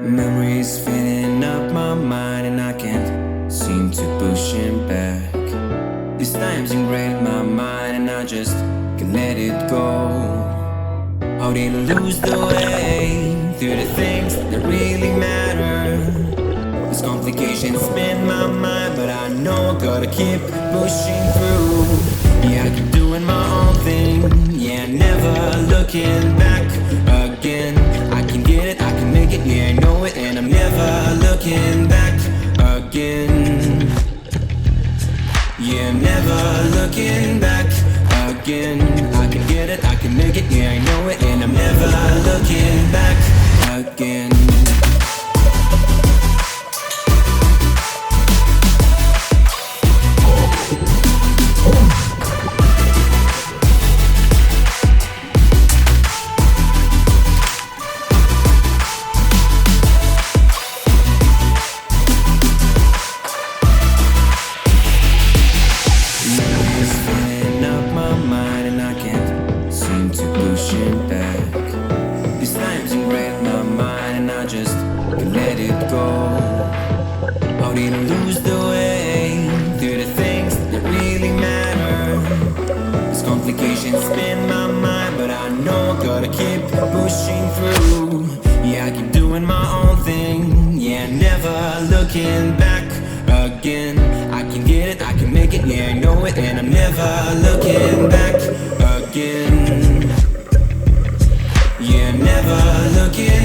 Memories filling up my mind and I can't seem to push him back. These times ingrained in my mind and I just can't let it go. How did I lose the way through the things that really matter? These complications spin my mind, but I know I gotta keep pushing through. Yeah, I keep doing my own thing, yeah, never looking back again. I can get it, I can make it, yeah, I know it, and I'm never looking back again. Yeah, I'm never looking back again. I can get it, I can make it, yeah, I know it, and I'm never looking back again. Looking back again, I can get it, I can make it, yeah, I know it, and I'm never looking back again. Yeah, never looking